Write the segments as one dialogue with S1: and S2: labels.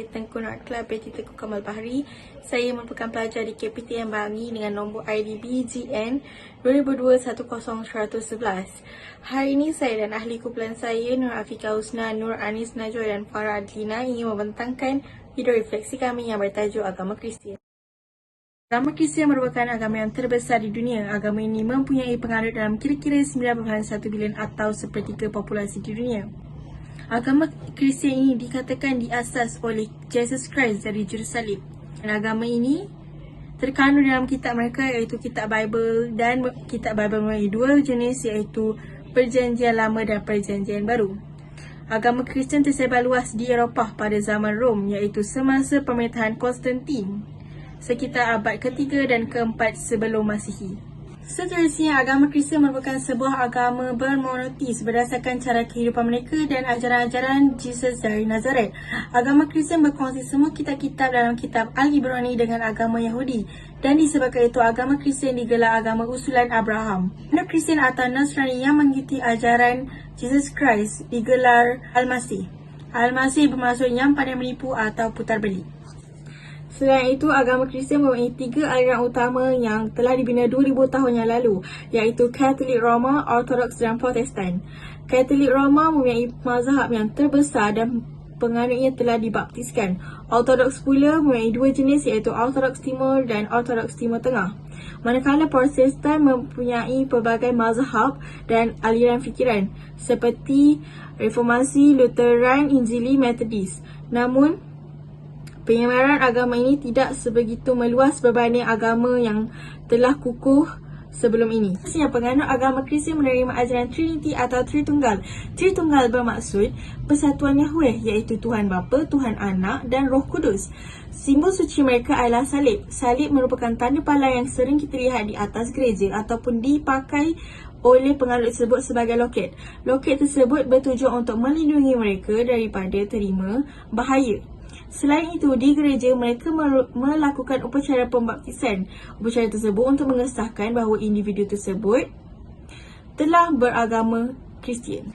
S1: saya Tengku Not Club binti Tengku Kamal Bahari. Saya merupakan pelajar di KPTN Bangi dengan nombor ID BGN 2002-10111. Hari ini saya dan ahli kumpulan saya Nur Afika Husna, Nur Anis Najwa dan Farah Adlina ingin membentangkan video refleksi kami yang bertajuk Agama Kristian. Agama Kristian merupakan agama yang terbesar di dunia. Agama ini mempunyai penganut dalam kira-kira 9.1 bilion atau sepertiga populasi di dunia. Agama Kristian ini dikatakan diasas oleh Jesus Christ dari Jerusalem. Dan agama ini terkandung dalam kitab mereka iaitu kitab Bible, dan kitab Bible mempunyai dua jenis iaitu Perjanjian Lama dan Perjanjian Baru. Agama Kristian tersebar luas di Eropah pada zaman Rom iaitu semasa pemerintahan Konstantin sekitar abad ke-3 dan ke-4 sebelum Masihi. Seterusnya, agama Kristian merupakan sebuah agama bermonoteis berdasarkan cara kehidupan mereka dan ajaran-ajaran Jesus dari Nazaret. Agama Kristian berkongsi semua kitab-kitab dalam kitab Al-Ibrani dengan agama Yahudi, dan disebabkan itu agama Kristian digelar agama usulan Abraham. Agama Kristian atau Nasrani yang mengikuti ajaran Jesus Christ digelar Al-Masih. Al-Masih bermaksud yang pandai menipu atau putar balik. Selain itu, agama Kristian mempunyai 3 aliran utama yang telah dibina 2000 tahun yang lalu, iaitu Katolik Roma, Ortodoks dan Protestan. Katolik Roma mempunyai mazhab yang terbesar dan penganutnya telah dibaptiskan. Ortodoks pula mempunyai 2 jenis iaitu Ortodoks Timur dan Ortodoks Timur Tengah. Manakala Protestan mempunyai pelbagai mazhab dan aliran fikiran seperti Reformasi, Lutheran, Injili, Methodist. Namun, penyebaran agama ini tidak sebegitu meluas berbanding agama yang telah kukuh sebelum ini. Penganut agama Kristian menerima ajaran Trinity atau Tritunggal. Tritunggal bermaksud persatuan Yahweh iaitu Tuhan Bapa, Tuhan Anak dan Roh Kudus. Simbol suci mereka adalah salib. Salib merupakan tanda pala yang sering kita lihat di atas gereja ataupun dipakai oleh penganut tersebut sebagai loket. Loket tersebut bertujuan untuk melindungi mereka daripada terima bahaya. Selain itu, di gereja mereka melakukan upacara pembaptisan. Upacara tersebut untuk mengesahkan bahawa individu tersebut telah beragama Kristian.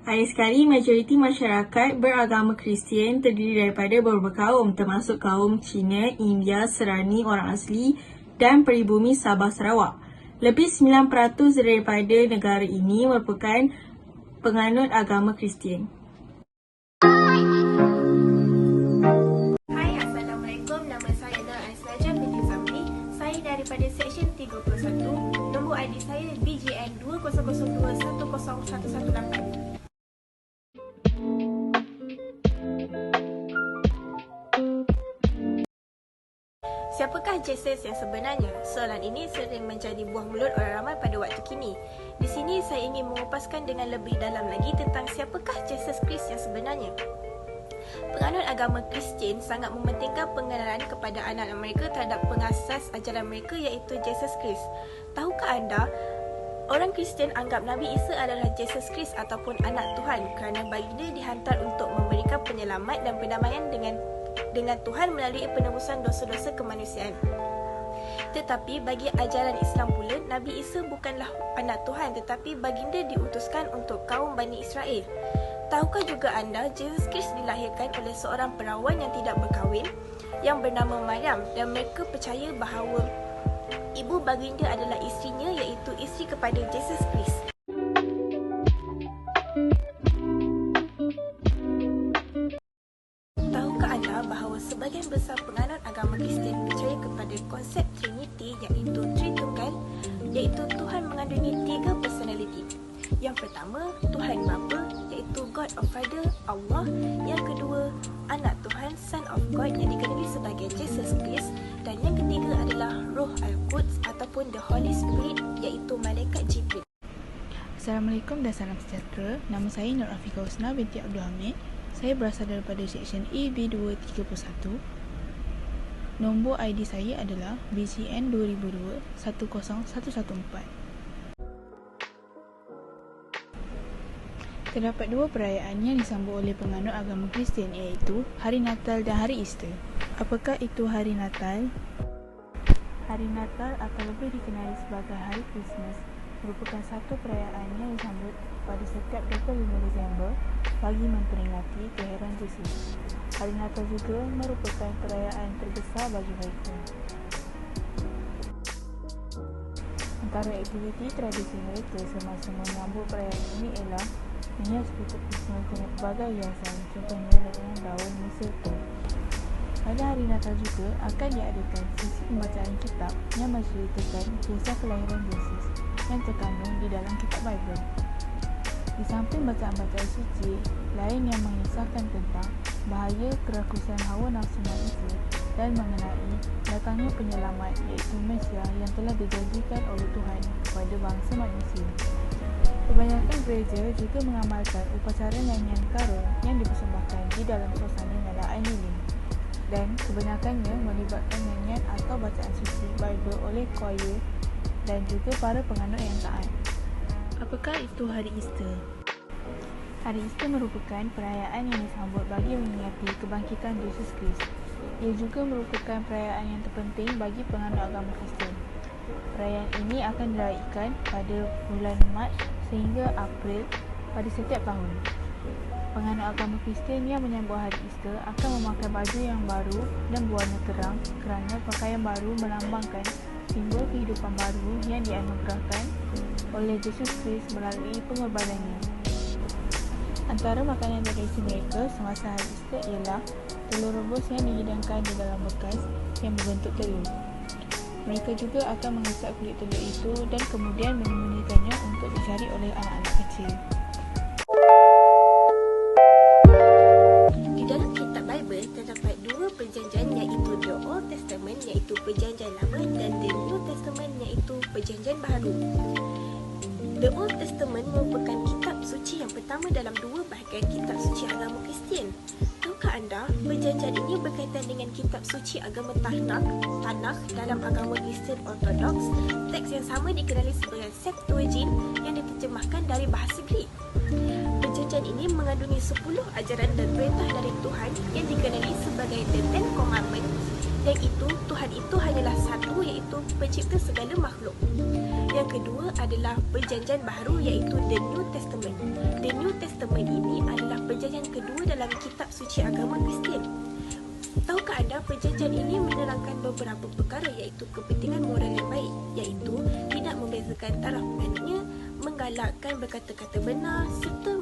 S1: Akhir sekali, majoriti masyarakat beragama Kristian terdiri daripada beberapa kaum, termasuk kaum Cina, India, Serani, orang asli dan peribumi Sabah Sarawak. Lebih 9% daripada negara ini merupakan penganut agama Kristian.
S2: Daripada Seksyen 31, nombor ID saya BGN 2002-10118. Siapakah Jesus yang sebenarnya? Soalan ini sering menjadi buah mulut orang ramai pada waktu kini. Di sini saya ingin mengupaskan dengan lebih dalam lagi tentang siapakah Jesus Christ yang sebenarnya. Penganut agama Kristian sangat mementingkan pengenalan kepada anak-anak mereka terhadap pengasas ajaran mereka iaitu Jesus Christ. Tahukah anda, orang Kristian anggap Nabi Isa adalah Jesus Christ ataupun anak Tuhan kerana baginda dihantar untuk memberikan penyelamat dan pendamaian dengan Tuhan melalui penebusan dosa-dosa kemanusiaan. Tetapi bagi ajaran Islam pula, Nabi Isa bukanlah anak Tuhan tetapi baginda diutuskan untuk kaum Bani Israel. Tahukah juga anda, Jesus Christ dilahirkan oleh seorang perawan yang tidak berkahwin yang bernama Maryam, dan mereka percaya bahawa ibu baginda adalah isterinya iaitu isteri kepada Jesus Christ. Tahukah anda bahawa sebahagian besar penganut agama Kristian percaya kepada konsep Trinity iaitu Tritunggal, iaitu Tuhan mengandungi 3 personality. Yang pertama, Tuhan Bapa iaitu God of Father, Allah. Yang kedua, Anak Tuhan, Son of God yang dikenali sebagai Jesus Christ. Dan yang ketiga adalah Roh Al-Quds ataupun The Holy Spirit iaitu Malaikat Jibril.
S3: Assalamualaikum dan salam sejahtera. Nama saya Nur Afika Husna binti Abdul Hamid. Saya berasal daripada Seksyen EB231. Nombor ID saya adalah BGN 2002-10114. Terdapat 2 perayaan yang disambut oleh penganut agama Kristian iaitu Hari Natal dan Hari Easter. Apakah itu Hari Natal? Hari Natal atau lebih dikenali sebagai Hari Christmas merupakan satu perayaan yang disambut pada setiap 25 Disember bagi memperingati kelahiran Yesus. Hari Natal juga merupakan perayaan terbesar bagi mereka. Antara aktiviti tradisi mereka semasa menyambut perayaan ini ialah menghias pokok Krismas dengan pelbagai hiasan, contohnya dengan daun mistletoe. Pada hari Natal juga akan diadakan sesi pembacaan kitab yang menceritakan kisah kelahiran Yesus yang terkandung di dalam kitab Bible. Di samping bacaan-bacaan suci lain yang mengisahkan tentang bahaya kerakusan hawa nafsu manusia dan mengenai datangnya penyelamat iaitu Mesias yang telah dijanjikan oleh Tuhan kepada bangsa manusia. Kebanyakan gereja juga mengamalkan upacara nyanyian karol yang dipersembahkan di dalam suasana nyalakan lilin, dan kebanyakannya melibatkan nyanyian atau bacaan suci Bible oleh choir dan juga para penganut yang taat. Apakah itu hari Easter? Hari Easter merupakan perayaan yang disambut bagi mengingati kebangkitan Yesus Kristus. Ia juga merupakan perayaan yang terpenting bagi penganut agama Kristian. Perayaan ini akan diraihkan pada bulan Mac sehingga April pada setiap tahun. Penganut agama Kristian yang menyambut hari Easter akan memakai baju yang baru dan berwarna terang kerana pakaian baru melambangkan simbol kehidupan baru yang dianugerahkan oleh Yesus Kristus melalui pengorbanannya. Antara makanan tradisi mereka semasa hari Easter ialah telur rebus yang dihidangkan di dalam bekas yang berbentuk telur. Mereka juga akan mengesap kulit telur itu dan kemudian menyembunyikannya untuk dicari oleh anak-anak kecil.
S2: Di dalam kitab Bible terdapat dua perjanjian iaitu The Old Testament iaitu perjanjian lama dan The New Testament iaitu perjanjian baru. The Old Testament merupakan kitab suci yang pertama dalam dua bahagian kitab suci agama Kristian. Tahukah anda, perjanjian ini berkaitan dengan kitab suci agama Tanakh dalam agama Kristian Ortodoks. Teks yang sama dikenali sebagai Septuagint yang diterjemahkan dari bahasa Greek. Perjanjian ini mengandungi 10 ajaran dan perintah dari Tuhan yang dikenali sebagai The Ten Commandments. Yang itu, Tuhan itu hanyalah satu iaitu pencipta segala makhluk. Yang kedua adalah perjanjian baru iaitu The New Testament. The New Testament ini adalah perjanjian kedua dalam kitab suci agama Kristian. Tahukah anda perjanjian ini menerangkan beberapa perkara iaitu kepentingan moral yang baik, iaitu tidak membezakan taraf, maknanya menggalakkan berkata-kata benar serta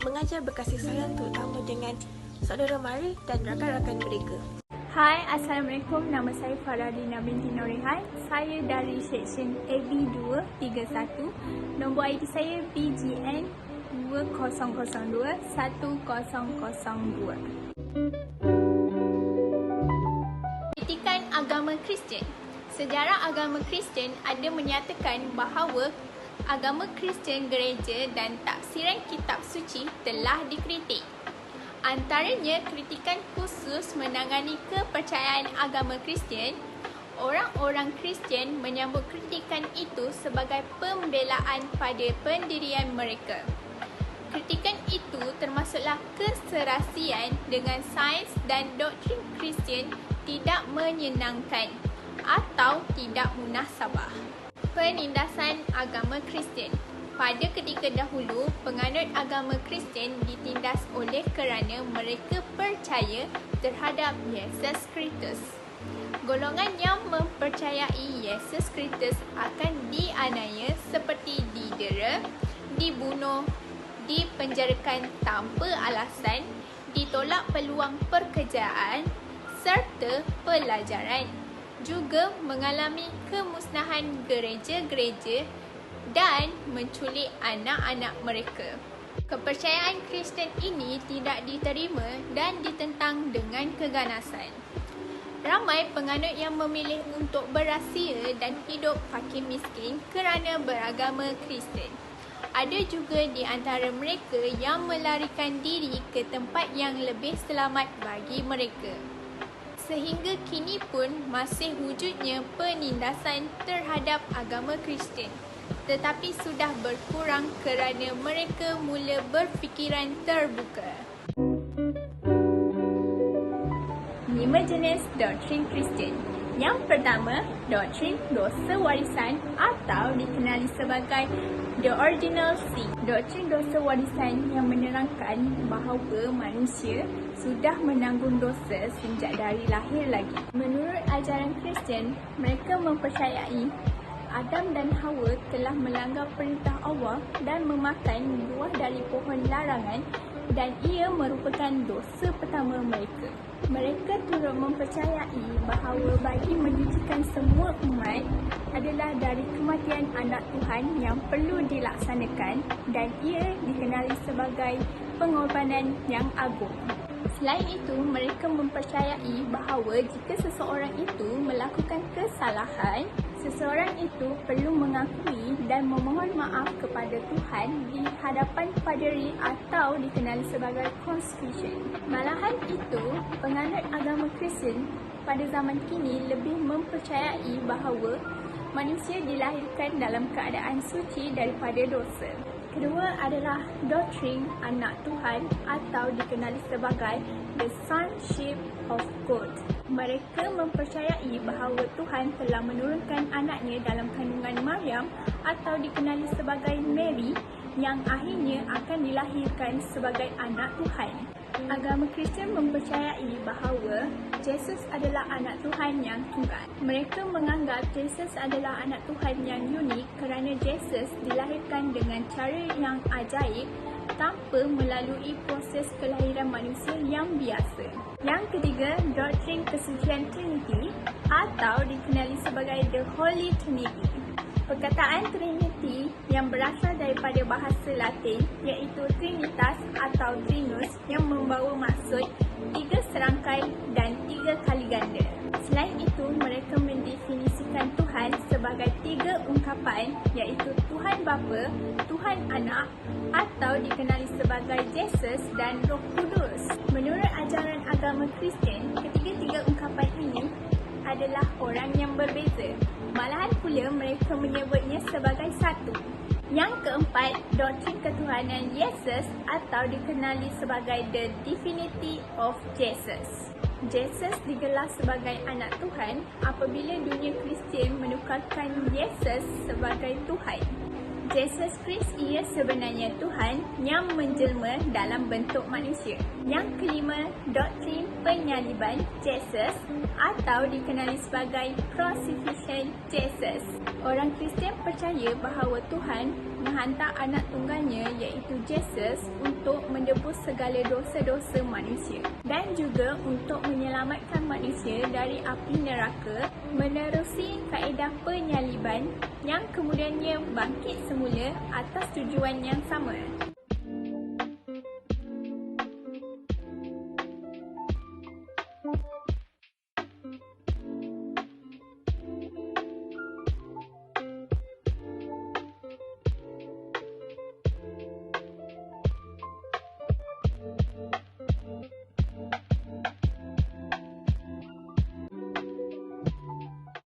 S2: mengajar berkasih sayang terutama dengan saudara mara dan rakan-rakan mereka.
S4: Hai, Assalamualaikum. Nama saya Faradina binti Nurihan. Saya dari Seksyen AB231. Nombor ID saya BGN 20021002. Kritikan agama Kristian. Sejarah agama Kristian ada menyatakan bahawa agama Kristian gereja dan tafsiran kitab suci telah dikritik. Antaranya kritikan khusus menangani kepercayaan agama Kristian. Orang-orang Kristian menyambut kritikan itu sebagai pembelaan pada pendirian mereka. Kritikan itu termasuklah keserasian dengan sains dan doktrin Kristian tidak menyenangkan atau tidak munasabah. Penindasan agama Kristian. Pada ketika dahulu, penganut agama Kristian ditindas oleh kerana mereka percaya terhadap Yesus Kristus. Golongan yang mempercayai Yesus Kristus akan dianiaya seperti didera, dibunuh, dipenjarakan tanpa alasan, ditolak peluang pekerjaan serta pelajaran. Juga mengalami kemusnahan gereja-gereja dan menculik anak-anak mereka. Kepercayaan Kristen ini tidak diterima dan ditentang dengan keganasan. Ramai penganut yang memilih untuk berrahsia dan hidup fakir miskin kerana beragama Kristen. Ada juga di antara mereka yang melarikan diri ke tempat yang lebih selamat bagi mereka. Sehingga kini pun masih wujudnya penindasan terhadap agama Kristen. Tetapi sudah berkurang kerana mereka mula berfikiran terbuka. 5 jenis doktrin Kristian. Yang pertama, doktrin dosa warisan atau dikenali sebagai The Original Sin. Doktrin dosa warisan yang menerangkan bahawa manusia sudah menanggung dosa sejak dari lahir lagi. Menurut ajaran Kristian, mereka mempercayai Adam dan Hawa telah melanggar perintah Allah dan memakan buah dari pohon larangan dan ia merupakan dosa pertama mereka. Mereka turut mempercayai bahawa bagi menyucikan semua umat adalah dari kematian anak Tuhan yang perlu dilaksanakan dan ia dikenali sebagai pengorbanan yang agung. Selain itu, mereka mempercayai bahawa jika seseorang itu melakukan kesalahan, seseorang itu perlu mengakui dan memohon maaf kepada Tuhan di hadapan paderi atau dikenali sebagai confession. Malahan itu, penganut agama Kristian pada zaman kini lebih mempercayai bahawa manusia dilahirkan dalam keadaan suci daripada dosa. Kedua adalah doktrin anak Tuhan atau dikenali sebagai the sonship of God. Mereka mempercayai bahawa Tuhan telah menurunkan anaknya dalam kandungan Maryam atau dikenali sebagai Mary yang akhirnya akan dilahirkan sebagai anak Tuhan. Agama Kristian mempercayai bahawa Yesus adalah anak Tuhan yang tunggal. Mereka menganggap Yesus adalah anak Tuhan yang unik kerana Yesus dilahirkan dengan cara yang ajaib tanpa melalui proses kelahiran manusia yang biasa. Yang ketiga, doktrin kesucian Trinity atau dikenali sebagai the Holy Trinity. Perkataan Trinity yang berasal daripada bahasa Latin iaitu Trinitas atau Trinus yang membawa maksud tiga serangkai dan tiga kali ganda. Selain itu, mereka mendefinisikan Tuhan sebagai tiga ungkapan iaitu Tuhan Bapa, Tuhan Anak atau dikenali sebagai Yesus dan Roh Kudus. Menurut ajaran agama Kristian, ketiga-tiga ungkapan ini adalah orang yang berbeza. Malahan pula mereka menyebutnya sebagai satu. Yang keempat, doktrin ketuhanan Yesus atau dikenali sebagai the divinity of Jesus. Jesus digelar sebagai anak Tuhan apabila dunia Kristian menukarkan Yesus sebagai Tuhan. Yesus Kristus ia sebenarnya Tuhan yang menjelma dalam bentuk manusia. Yang kelima, doktrin penyaliban Yesus atau dikenali sebagai crucifixion Jesus. Orang Kristian percaya bahawa Tuhan menghantar anak tunggalnya iaitu Yesus untuk menebus segala dosa-dosa manusia dan juga untuk menyelamatkan manusia dari api neraka menerusi kaedah penyaliban yang kemudiannya bangkit semula atas tujuan yang sama.